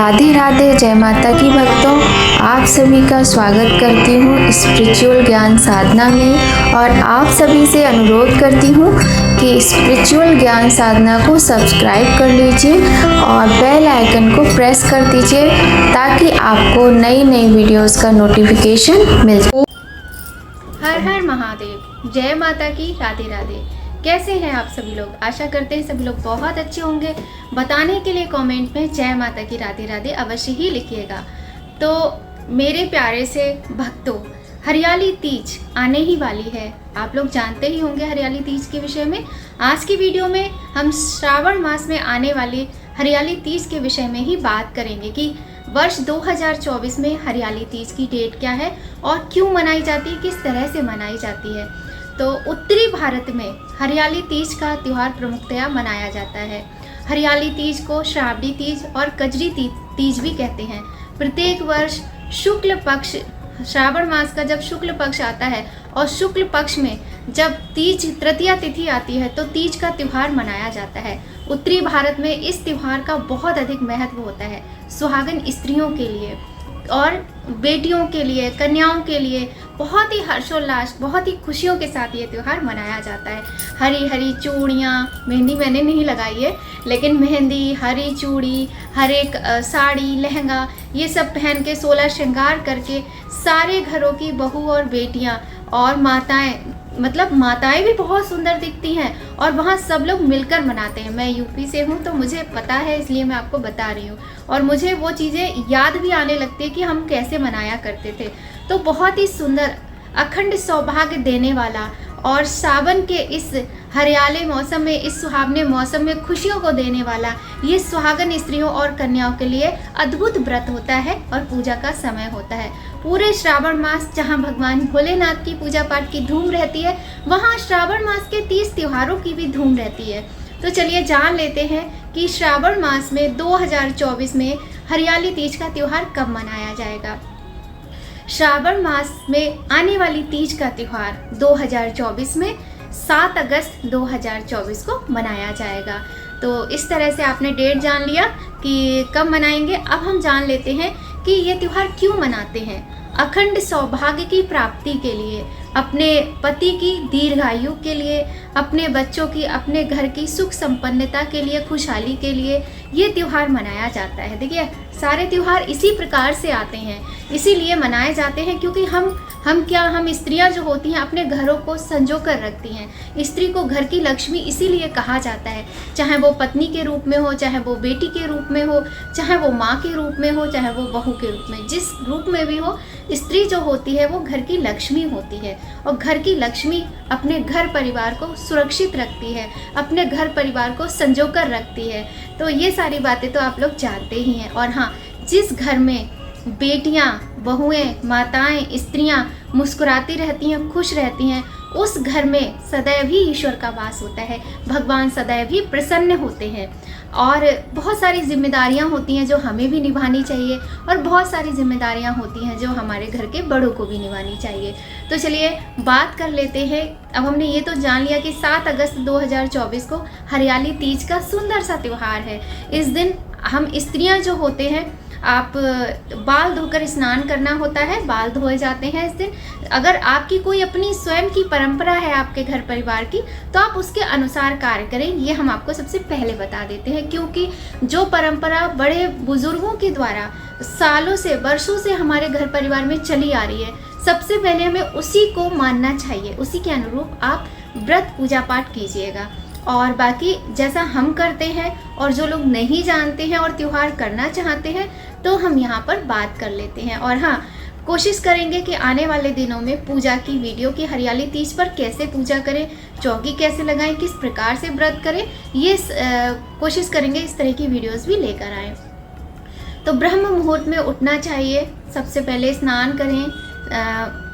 राधे राधे, जय माता की भक्तों। आप सभी का स्वागत करती हूँ स्पिरिचुअल ज्ञान साधना में और आप सभी से अनुरोध करती हूँ कि स्पिरिचुअल ज्ञान साधना को सब्सक्राइब कर लीजिए और बेल आइकन को प्रेस कर दीजिए ताकि आपको नई नई वीडियोस का नोटिफिकेशन मिल जाए। हर हर महादेव, जय माता की, राधे राधे। कैसे हैं आप सभी लोग? आशा करते हैं सभी लोग बहुत अच्छे होंगे। बताने के लिए कमेंट में जय माता की, राधे राधे अवश्य ही लिखिएगा। तो मेरे प्यारे से भक्तों, हरियाली तीज आने ही वाली है। आप लोग जानते ही होंगे हरियाली तीज के विषय में। आज की वीडियो में हम श्रावण मास में आने वाली हरियाली तीज के विषय में ही बात करेंगे कि वर्ष 2024 में हरियाली तीज की डेट क्या है और क्यों मनाई जाती है, किस तरह से मनाई जाती है। तो उत्तरी भारत में हरियाली तीज का त्यौहार प्रमुखतया मनाया जाता है। हरियाली तीज को श्रावणी तीज और कजरी तीज भी कहते हैं। प्रत्येक वर्ष शुक्ल पक्ष, श्रावण मास का जब शुक्ल पक्ष आता है और शुक्ल पक्ष में जब तीज तृतीया तिथि आती है तो तीज का त्यौहार मनाया जाता है। उत्तरी भारत में इस त्यौहार का बहुत अधिक महत्व होता है। सुहागन स्त्रियों के लिए और बेटियों के लिए, कन्याओं के लिए बहुत ही हर्षोल्लास, बहुत ही खुशियों के साथ ये त्यौहार मनाया जाता है। हरी हरी चूड़ियाँ, मेहंदी मैंने नहीं लगाई है, लेकिन मेहंदी, हरी चूड़ी, हर एक साड़ी, लहंगा, ये सब पहन के 16 श्रृंगार करके सारे घरों की बहू और बेटियाँ और माताएं, मतलब माताएं भी बहुत सुंदर दिखती हैं और वहाँ सब लोग मिलकर मनाते हैं। मैं यूपी से हूँ तो मुझे पता है, इसलिए मैं आपको बता रही हूँ और मुझे वो चीज़ें याद भी आने लगती है कि हम कैसे मनाया करते थे। तो बहुत ही सुंदर, अखंड सौभाग्य देने वाला और सावन के इस हरियाले मौसम में, इस सुहावने मौसम में खुशियों को देने वाला ये सुहागन स्त्रियों और कन्याओं के लिए अद्भुत व्रत होता है और पूजा का समय होता है। पूरे श्रावण मास जहाँ भगवान भोलेनाथ की पूजा पाठ की धूम रहती है, वहाँ श्रावण मास के 30 त्योहारों की भी धूम रहती है। तो चलिए जान लेते हैं कि श्रावण मास में 2024 में हरियाली तीज का त्यौहार कब मनाया जाएगा। श्रावण मास में आने वाली तीज का त्यौहार 2024 में 7 अगस्त 2024 को मनाया जाएगा। तो इस तरह से आपने डेट जान लिया कि कब मनाएंगे। अब हम जान लेते हैं कि ये त्यौहार क्यों मनाते हैं। अखंड सौभाग्य की प्राप्ति के लिए, अपने पति की दीर्घायु के लिए, अपने बच्चों की, अपने घर की सुख संपन्नता के लिए, खुशहाली के लिए ये त्यौहार मनाया जाता है। देखिए, सारे त्यौहार इसी प्रकार से आते हैं, इसीलिए मनाए जाते हैं क्योंकि हम स्त्रियां जो होती हैं अपने घरों को संजो कर रखती हैं। स्त्री को घर की लक्ष्मी इसीलिए कहा जाता है, चाहे वो पत्नी के रूप में हो, चाहे वो बेटी के रूप में हो, चाहे वो माँ के रूप में हो, चाहे वो बहू के रूप में, जिस रूप में भी हो, स्त्री जो होती है वो घर की लक्ष्मी होती है और घर की लक्ष्मी अपने घर परिवार को सुरक्षित रखती है, अपने घर परिवार को संजो कर रखती है। तो ये सारी बातें तो आप लोग जानते ही हैं। और हाँ, जिस घर में बेटियां, बहुएं, माताएं, स्त्रियां मुस्कुराती रहती हैं, खुश रहती हैं, उस घर में सदैव ही ईश्वर का वास होता है, भगवान सदैव ही प्रसन्न होते हैं। और बहुत सारी जिम्मेदारियां होती हैं जो हमें भी निभानी चाहिए और बहुत सारी जिम्मेदारियां होती हैं जो हमारे घर के बड़ों को भी निभानी चाहिए। तो चलिए बात कर लेते हैं। अब हमने ये तो जान लिया कि 7 अगस्त 2024 को हरियाली तीज का सुंदर सा त्यौहार है। इस दिन हम स्त्रियां जो होते हैं, आप बाल धोकर स्नान करना होता है, बाल धोए जाते हैं इस दिन। अगर आपकी कोई अपनी स्वयं की परंपरा है आपके घर परिवार की, तो आप उसके अनुसार कार्य करें, ये हम आपको सबसे पहले बता देते हैं। क्योंकि जो परंपरा बड़े बुजुर्गों के द्वारा सालों से, वर्षों से हमारे घर परिवार में चली आ रही है, सबसे पहले हमें उसी को मानना चाहिए, उसी के अनुरूप आप व्रत पूजा पाठ कीजिएगा। और बाकी जैसा हम करते हैं और जो लोग नहीं जानते हैं और त्यौहार करना चाहते हैं, तो हम यहाँ पर बात कर लेते हैं। और हाँ, कोशिश करेंगे कि आने वाले दिनों में पूजा की वीडियो की, हरियाली तीज पर कैसे पूजा करें, चौकी कैसे लगाएं, किस प्रकार से व्रत करें, ये कोशिश करेंगे इस तरह की वीडियोस भी लेकर आएँ। तो ब्रह्म मुहूर्त में उठना चाहिए, सबसे पहले स्नान करें,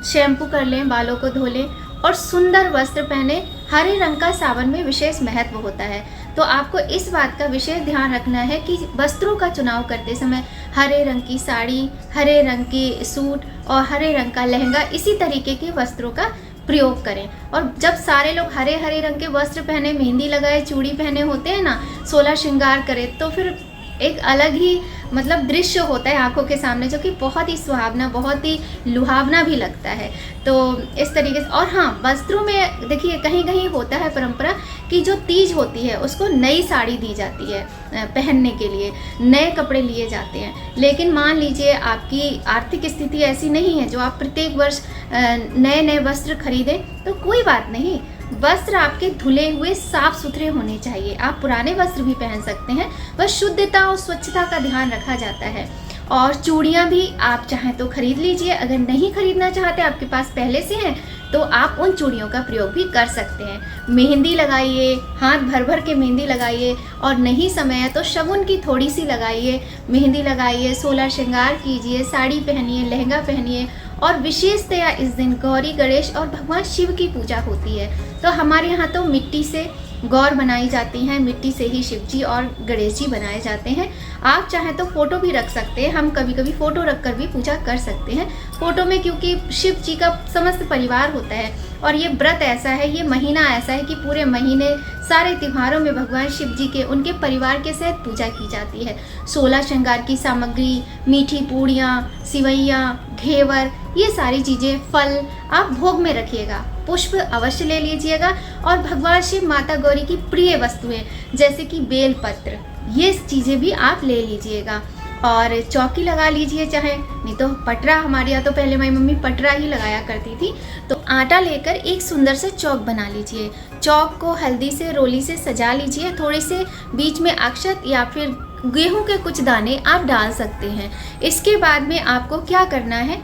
शैम्पू कर लें, बालों को धो लें और सुंदर वस्त्र पहने। हरे रंग का सावन में विशेष महत्व होता है, तो आपको इस बात का विशेष ध्यान रखना है कि वस्त्रों का चुनाव करते समय हरे रंग की साड़ी, हरे रंग की सूट और हरे रंग का लहंगा, इसी तरीके के वस्त्रों का प्रयोग करें। और जब सारे लोग हरे हरे रंग के वस्त्र पहने, मेहंदी लगाए, चूड़ी पहने होते हैं ना, 16 श्रृंगार करें, तो फिर एक अलग ही मतलब दृश्य होता है आंखों के सामने, जो कि बहुत ही सुहावना, बहुत ही लुभावना भी लगता है। तो इस तरीके से, और हाँ, वस्त्रों में देखिए कहीं कहीं होता है परंपरा कि जो तीज होती है उसको नई साड़ी दी जाती है पहनने के लिए, नए कपड़े लिए जाते हैं। लेकिन मान लीजिए आपकी आर्थिक स्थिति ऐसी नहीं है जो आप प्रत्येक वर्ष नए नए वस्त्र खरीदें, तो कोई बात नहीं, वस्त्र आपके धुले हुए साफ सुथरे होने चाहिए। आप पुराने वस्त्र भी पहन सकते हैं, बस शुद्धता और स्वच्छता का ध्यान रखा जाता है। और चूड़ियाँ भी आप चाहें तो खरीद लीजिए, अगर नहीं खरीदना चाहते, आपके पास पहले से हैं, तो आप उन चूड़ियों का प्रयोग भी कर सकते हैं। मेहंदी लगाइए, हाथ भर भर के मेहंदी लगाइए, और नहीं समय है तो शगुन की थोड़ी सी लगाइए, मेहंदी लगाइए, 16 श्रृंगार कीजिए, साड़ी पहनिए, लहंगा पहनिए। और विशेषतया इस दिन गौरी गणेश और भगवान शिव की पूजा होती है। तो हमारे यहाँ तो मिट्टी से गौर बनाई जाती हैं, मिट्टी से ही शिव जी और गणेश जी बनाए जाते हैं। आप चाहें तो फ़ोटो भी रख सकते हैं, हम कभी कभी फ़ोटो रख कर भी पूजा कर सकते हैं फ़ोटो में, क्योंकि शिव जी का समस्त परिवार होता है। और ये व्रत ऐसा है, ये महीना ऐसा है कि पूरे महीने सारे त्योहारों में भगवान शिव जी के, उनके परिवार के साथ पूजा की जाती है। 16 श्रृंगार की सामग्री, मीठी पूड़ियाँ, सिवैयाँ, घेवर, ये सारी चीज़ें, फल आप भोग में रखिएगा। पुष्प अवश्य ले लीजिएगा, और भगवान शिव माता गौरी की प्रिय वस्तुएं जैसे कि बेलपत्र, ये चीज़ें भी आप ले लीजिएगा। और चौकी लगा लीजिए, चाहे नहीं तो पटरा, हमारे यहाँ तो पहले मेरी मम्मी पटरा ही लगाया करती थी। तो आटा लेकर एक सुंदर सा चौक बना लीजिए। चौक को हल्दी से, रोली से सजा लीजिए। थोड़े से बीच में अक्षत या फिर गेहूं के कुछ दाने आप डाल सकते हैं। इसके बाद में आपको क्या करना है,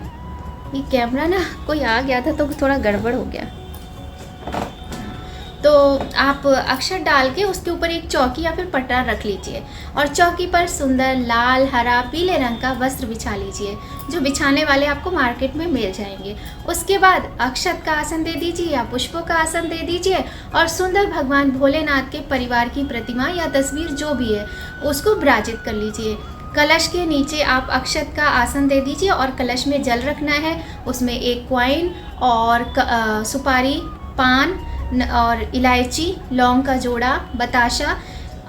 ये कैमरा ना कोई आ गया था तो थोड़ा गड़बड़ हो गया। तो आप अक्षर डाल के उसके ऊपर एक चौकी या फिर पटरा रख लीजिए, और चौकी पर सुंदर लाल, हरा, पीले रंग का वस्त्र बिछा लीजिए, जो बिछाने वाले आपको मार्केट में मिल जाएंगे। उसके बाद अक्षत का आसन दे दीजिए या पुष्पों का आसन दे दीजिए, और सुंदर भगवान भोलेनाथ के परिवार की प्रतिमा या तस्वीर जो भी है उसको विराजित कर लीजिए। कलश के नीचे आप अक्षत का आसन दे दीजिए, और कलश में जल रखना है, उसमें एक कॉइन और सुपारी, पान और इलायची, लौंग का जोड़ा, बताशा,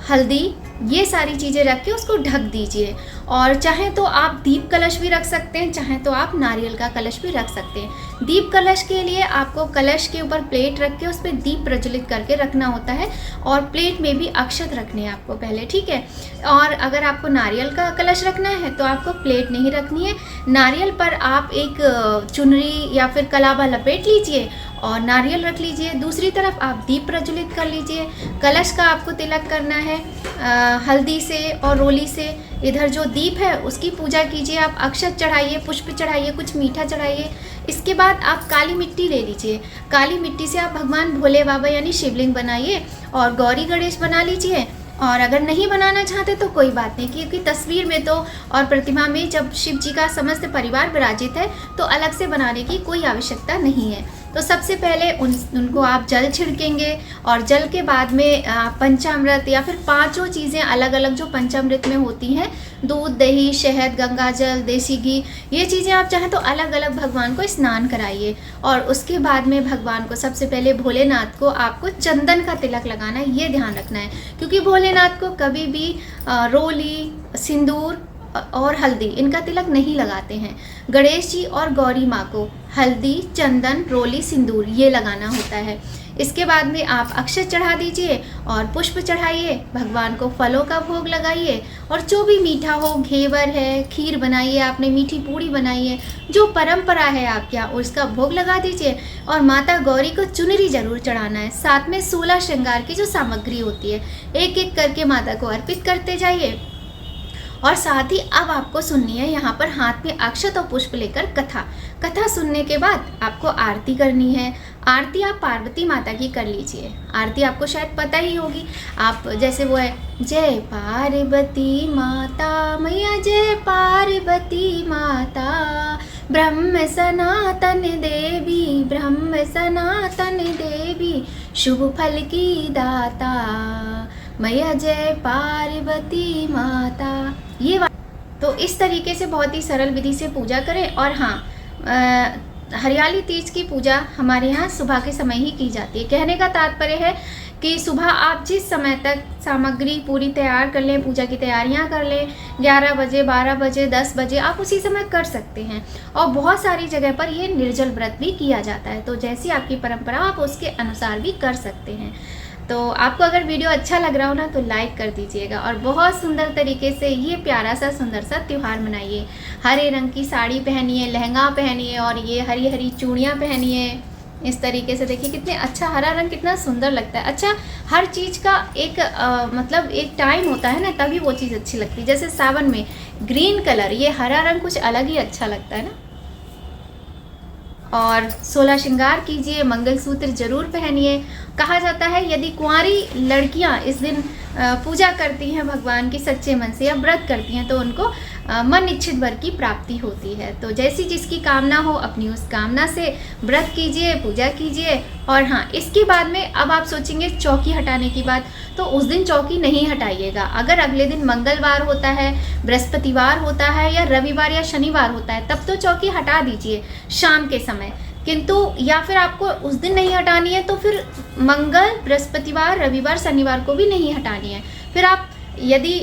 हल्दी, ये सारी चीज़ें रख के उसको ढक दीजिए। और चाहें तो आप दीप कलश भी रख सकते हैं, चाहें तो आप नारियल का कलश भी रख सकते हैं। दीप कलश के लिए आपको कलश के ऊपर प्लेट रख के उस पर दीप प्रज्वलित करके रखना होता है, और प्लेट में भी अक्षत रखने हैं आपको पहले, ठीक है। और अगर आपको नारियल का कलश रखना है तो आपको प्लेट नहीं रखनी है, नारियल पर आप एक चुनरी या फिर कलावा लपेट लीजिए और नारियल रख लीजिए। दूसरी तरफ आप दीप प्रज्वलित कर लीजिए। कलश का आपको तिलक करना है हल्दी से और रोली से। इधर जो दीप है उसकी पूजा कीजिए, आप अक्षत चढ़ाइए, पुष्प चढ़ाइए, कुछ मीठा चढ़ाइए। इसके बाद आप काली मिट्टी ले लीजिए, काली मिट्टी से आप भगवान भोले बाबा यानी शिवलिंग बनाइए और गौरी गणेश बना लीजिए। और अगर नहीं बनाना चाहते तो कोई बात नहीं, क्योंकि तस्वीर में तो और प्रतिमा में जब शिव जी का समस्त परिवार विराजित है तो अलग से बनाने की कोई आवश्यकता नहीं है। तो सबसे पहले उनको आप जल छिड़केंगे, और जल के बाद में पंचामृत या फिर 5 चीज़ें अलग अलग जो पंचामृत में होती हैं, दूध, दही, शहद, गंगा जल, देसी घी, ये चीज़ें आप चाहें तो अलग अलग भगवान को स्नान कराइए। और उसके बाद में भगवान को सबसे पहले भोलेनाथ को आपको चंदन का तिलक लगाना है, ये ध्यान रखना है, क्योंकि भोलेनाथ को कभी भी रोली, सिंदूर और हल्दी इनका तिलक नहीं लगाते हैं। गणेश जी और गौरी माँ को हल्दी, चंदन, रोली, सिंदूर ये लगाना होता है। इसके बाद में आप अक्षत चढ़ा दीजिए और पुष्प चढ़ाइए, भगवान को फलों का भोग लगाइए, और जो भी मीठा हो, घेवर है, खीर बनाइए, आपने मीठी पूड़ी बनाई है, जो परंपरा है आपके यहाँ उसका भोग लगा दीजिए। और माता गौरी को चुनरी जरूर चढ़ाना है, साथ में 16 श्रृंगार की जो सामग्री होती है एक एक करके माता को अर्पित करते जाइए। और साथ ही अब आपको सुननी है यहाँ पर हाथ में अक्षत और पुष्प लेकर कथा सुनने के बाद आपको आरती करनी है। आरती आप पार्वती माता की कर लीजिए। आरती आपको शायद पता ही होगी, आप जैसे वो है, जय पार्वती माता मैया, जय पार्वती माता, ब्रह्म सनातन देवी, ब्रह्म सनातन देवी, शुभ फल की दाता मैया, जय पार्वती माता। ये तो इस तरीके से बहुत ही सरल विधि से पूजा करें। और हाँ, हरियाली तीज की पूजा हमारे यहाँ सुबह के समय ही की जाती है। कहने का तात्पर्य है कि सुबह आप जिस समय तक सामग्री पूरी तैयार कर लें, पूजा की तैयारियां कर लें, 11 बजे, 12 बजे, 10 बजे आप उसी समय कर सकते हैं। और बहुत सारी जगह पर ये निर्जल व्रत भी किया जाता है, तो जैसी आपकी परंपरा आप उसके अनुसार भी कर सकते हैं। तो आपको अगर वीडियो अच्छा लग रहा हो ना तो लाइक कर दीजिएगा और बहुत सुंदर तरीके से ये प्यारा सा सुंदर सा त्यौहार मनाइए। हरे रंग की साड़ी पहनिए, लहंगा पहनिए और ये हरी हरी चूड़ियाँ पहनिए। इस तरीके से देखिए कितने अच्छा, हरा रंग कितना सुंदर लगता है। अच्छा, हर चीज़ का एक मतलब एक टाइम होता है ना, तभी वो चीज़ अच्छी लगती है। जैसे सावन में ग्रीन कलर, ये हरा रंग कुछ अलग ही अच्छा लगता है ना। और 16 श्रृंगार कीजिए, मंगलसूत्र जरूर पहनिए। कहा जाता है यदि कुंवारी लड़कियां इस दिन पूजा करती हैं भगवान की सच्चे मन से या व्रत करती हैं तो उनको मन इच्छित वर की प्राप्ति होती है। तो जैसी जिसकी कामना हो अपनी उस कामना से व्रत कीजिए, पूजा कीजिए। और हाँ, इसके बाद में अब आप सोचेंगे चौकी हटाने की बात, तो उस दिन चौकी नहीं हटाइएगा। अगर अगले दिन मंगलवार होता है, बृहस्पतिवार होता है या रविवार या शनिवार होता है तब तो चौकी हटा दीजिए शाम के समय। किंतु या फिर आपको उस दिन नहीं हटानी है तो फिर मंगल, बृहस्पतिवार, रविवार, शनिवार को भी नहीं हटानी है। फिर आप यदि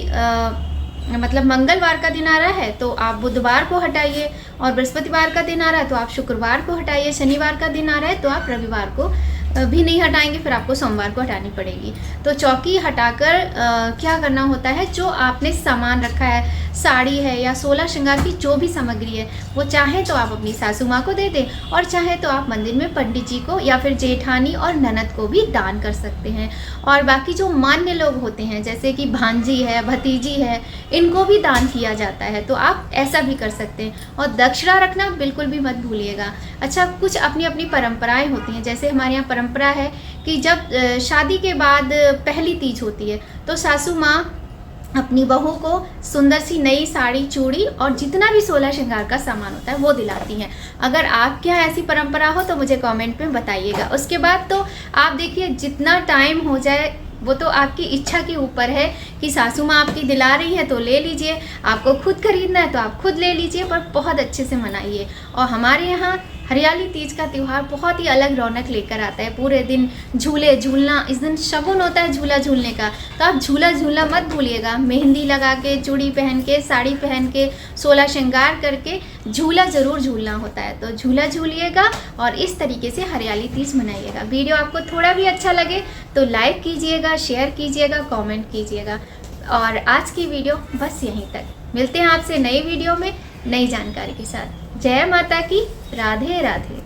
मतलब मंगलवार का दिन आ रहा है तो आप बुधवार को हटाइए, और बृहस्पतिवार का दिन आ रहा है तो आप शुक्रवार को हटाइए, शनिवार का दिन आ रहा है तो आप रविवार को भी नहीं हटाएंगे, फिर आपको सोमवार को हटानी पड़ेगी। तो चौकी हटाकर क्या करना होता है, जो आपने सामान रखा है, साड़ी है या 16 श्रृंगार की जो भी सामग्री है, वो चाहे तो आप अपनी सासू माँ को दे दें और चाहे तो आप मंदिर में पंडित जी को या फिर जेठानी और ननद को भी दान कर सकते हैं। और बाकी जो मान्य लोग होते हैं जैसे कि भांजी है, भतीजी है, इनको भी दान किया जाता है, तो आप ऐसा भी कर सकते हैं। और दक्षिणा रखना बिल्कुल भी मत भूलिएगा। अच्छा, कुछ अपनी अपनी परंपराएं होती हैं। जैसे हमारे यहाँ परंपरा है कि जब शादी के बाद पहली तीज होती है तो सासू माँ अपनी बहू को सुंदर सी नई साड़ी, चूड़ी और जितना भी 16 श्रृंगार का सामान होता है वो दिलाती हैं। अगर आपके यहाँ ऐसी परंपरा हो तो मुझे कमेंट में बताइएगा। उसके बाद तो आप देखिए जितना टाइम हो जाए वो तो आपकी इच्छा के ऊपर है कि सासू माँ आपकी दिला रही है तो ले लीजिए, आपको खुद खरीदना है तो आप खुद ले लीजिए, पर बहुत अच्छे से मनाइए। और हमारे यहाँ हरियाली तीज का त्यौहार बहुत ही अलग रौनक लेकर आता है। पूरे दिन झूले झूलना, इस दिन शगुन होता है झूला झूलने का, तो आप झूला झूलना मत भूलिएगा। मेहंदी लगा के, चूड़ी पहन के, साड़ी पहन के, 16 श्रृंगार करके झूला ज़रूर झूलना होता है, तो झूला झूलिएगा और इस तरीके से हरियाली तीज मनाइएगा। वीडियो आपको थोड़ा भी अच्छा लगे तो लाइक कीजिएगा, शेयर कीजिएगा, कमेंट कीजिएगा। और आज की वीडियो बस यहीं तक। मिलते हैं आपसे नई वीडियो में नई जानकारी के साथ। जय माता की, राधे राधे।